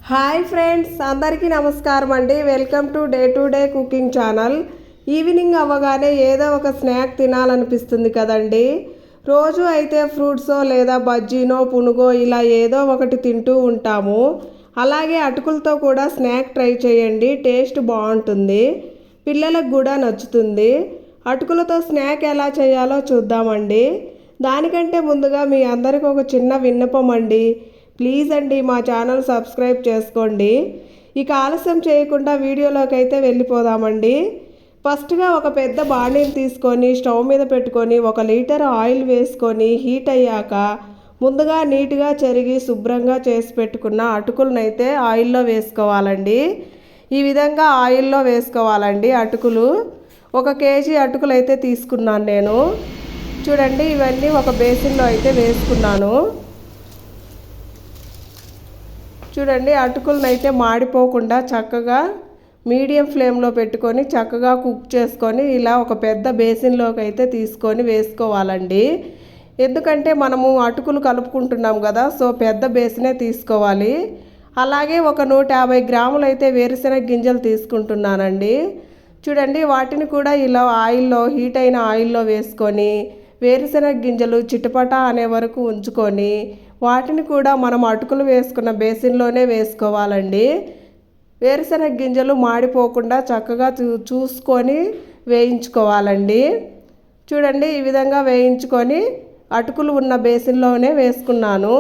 Hi friends, అందరికీ నమస్కారం అండి. Welcome to day cooking channel. Evening అవ్వగానే ఏదో ఒక స్నాక్ తినాలనిపిస్తుంది కదండి. రోజు అయితే ఫ్రూట్సో లేదా బజ్జీనో పునుగో ఇలా ఏదో ఒకటి తింటూ ఉంటాము. అలాగే అటుకులతో కూడా స్నాక్ ట్రై చేయండి, టేస్ట్ బాగుంటుంది, పిల్లలకు కూడా నచ్చుతుంది. అటుకులతో స్నాక్ ఎలా చేయాలో చూద్దామండి. దానికంటే ముందుగా మీ అందరికీ ఒక చిన్న విన్నపం అండి. ప్లీజ్ అండి, మా ఛానల్ సబ్స్క్రైబ్ చేసుకోండి. ఇక ఆలస్యం చేయకుండా వీడియోలోకి అయితే వెళ్ళిపోదామండి. ఫస్ట్గా ఒక పెద్ద బాండీని తీసుకొని స్టవ్ మీద పెట్టుకొని 1 లీటర్ ఆయిల్ వేసుకొని హీట్ అయ్యాక ముందుగా నీట్గా చెరిగి శుభ్రంగా చేసి పెట్టుకున్న అటుకులనైతే ఆయిల్లో వేసుకోవాలండి. ఈ విధంగా ఆయిల్లో వేసుకోవాలండి. అటుకులు 1 కేజీ అటుకులు అయితే తీసుకున్నాను నేను. చూడండి, ఇవన్నీ ఒక బేసిన్లో అయితే వేసుకున్నాను. చూడండి, అటుకులను అయితే మాడిపోకుండా చక్కగా మీడియం ఫ్లేమ్లో పెట్టుకొని చక్కగా కుక్ చేసుకొని ఇలా ఒక పెద్ద బేసిన్లోకి అయితే తీసుకొని వేసుకోవాలండి. ఎందుకంటే మనము అటుకులు కలుపుకుంటున్నాం కదా, సో పెద్ద బేసినే తీసుకోవాలి. అలాగే ఒక 150 గ్రాములు అయితే వేరుశెనగ గింజలు తీసుకుంటున్నానండి. చూడండి, వాటిని కూడా ఇలా ఆయిల్లో హీట్ అయిన ఆయిల్లో వేసుకొని వేరుశెనగ గింజలు చిటపట అనే వరకు ఉంచుకొని వాటిని కూడా మనం అటుకులు వేసుకున్న బేసిన్లోనే వేసుకోవాలండి. వేరుశెనగ గింజలు మాడిపోకుండా చక్కగా చూసుకొని వేయించుకోవాలండి. చూడండి, ఈ విధంగా వేయించుకొని అటుకులు ఉన్న బేసిన్లోనే వేసుకున్నాను.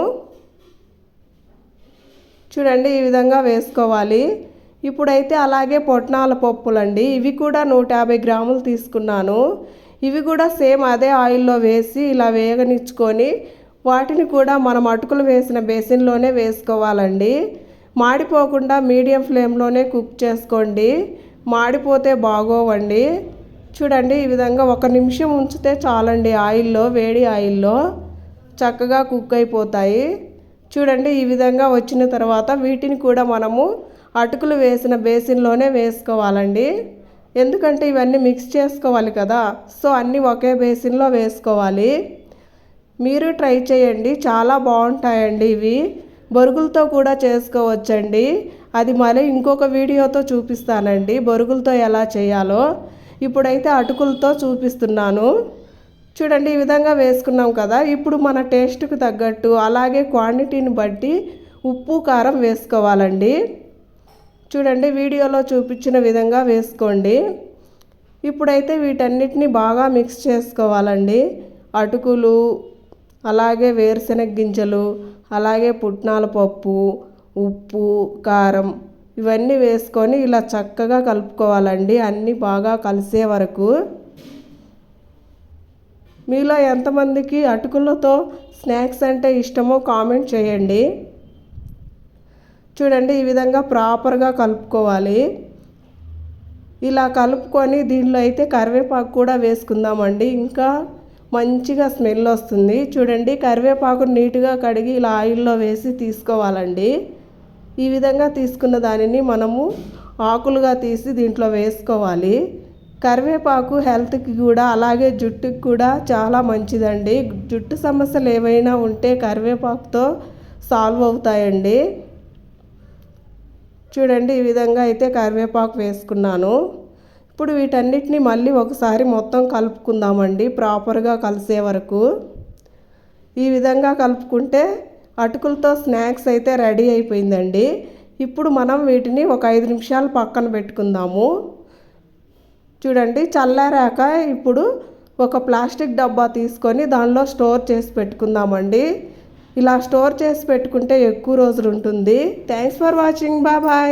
చూడండి, ఈ విధంగా వేసుకోవాలి. ఇప్పుడైతే అలాగే పొట్నాల పప్పులండి, ఇవి కూడా 150 గ్రాములు తీసుకున్నాను. ఇవి కూడా సేమ్ అదే ఆయిల్లో వేసి ఇలా వేగనిచ్చుకొని వాటిని కూడా మనం అటుకులు వేసిన బేసిన్లోనే వేసుకోవాలండి. మాడిపోకుండా మీడియం ఫ్లేమ్లోనే కుక్ చేసుకోండి, మాడిపోతే బాగోవండి. చూడండి, ఈ విధంగా 1 నిమిషం ఉంచితే చాలండి ఆయిల్లో, వేడి ఆయిల్లో చక్కగా కుక్ అయిపోతాయి. చూడండి, ఈ విధంగా వచ్చిన తర్వాత వీటిని కూడా మనము అటుకులు వేసిన బేసిన్లోనే వేసుకోవాలండి. ఎందుకంటే ఇవన్నీ మిక్స్ చేసుకోవాలి కదా, సో అన్నీ ఒకే బేసిన్లో వేసుకోవాలి. మీరు ట్రై చేయండి, చాలా బాగుంటాయండి. ఇవి బొరుగులతో కూడా చేసుకోవచ్చండి. అది మళ్ళీ ఇంకొక వీడియోతో చూపిస్తానండి, బొరుగులతో ఎలా చేయాలో. ఇప్పుడైతే అటుకులతో చూపిస్తున్నాను. చూడండి, ఈ విధంగా వేసుకున్నాం కదా. ఇప్పుడు మన టేస్ట్కి తగ్గట్టు అలాగే క్వాంటిటీని బట్టి ఉప్పు కారం వేసుకోవాలండి. చూడండి, వీడియోలో చూపించిన విధంగా వేసుకోండి. ఇప్పుడైతే వీటన్నిటిని బాగా మిక్స్ చేసుకోవాలండి. అటుకులు, అలాగే వేరుశెనగ గింజలు, అలాగే పుట్నాల పప్పు, ఉప్పు, కారం ఇవన్నీ వేసుకొని ఇలా చక్కగా కలుపుకోవాలండి, అన్నీ బాగా కలిసే వరకు. మీలో ఎంతమందికి అటుకులతో స్నాక్స్ అంటే ఇష్టమో కామెంట్ చేయండి. చూడండి, ఈ విధంగా ప్రాపర్గా కలుపుకోవాలి. ఇలా కలుపుకొని దీనిలో అయితే కరివేపాకు కూడా వేసుకుందామండి, ఇంకా మంచిగా స్మెల్ వస్తుంది. చూడండి, కరివేపాకును నీట్గా కడిగి ఇలా ఆయిల్లో వేసి తీసుకోవాలండి. ఈ విధంగా తీసుకున్న దానిని మనము ఆకులుగా తీసి దీంట్లో వేసుకోవాలి. కరివేపాకు హెల్త్కి కూడా అలాగే జుట్టుకి కూడా చాలా మంచిదండి. జుట్టు సమస్యలు ఏవైనా ఉంటే కరివేపాకుతో సాల్వ్ అవుతాయండి. చూడండి, ఈ విధంగా అయితే కరివేపాకు వేసుకున్నాను. ఇప్పుడు వీటన్నిటిని మళ్ళీ ఒకసారి మొత్తం కలుపుకుందామండి, ప్రాపర్గా కలిసే వరకు. ఈ విధంగా కలుపుకుంటే అటుకులతో స్నాక్స్ అయితే రెడీ అయిపోయిందండి. ఇప్పుడు మనం వీటిని ఒక 5 నిమిషాలు పక్కన పెట్టుకుందాము. చూడండి, చల్లారాక ఇప్పుడు ఒక ప్లాస్టిక్ డబ్బా తీసుకొని దానిలో స్టోర్ చేసి పెట్టుకుందామండి. ఇలా స్టోర్ చేసి పెట్టుకుంటే ఎక్కువ రోజులు ఉంటుంది. Thanks for watching, bye bye.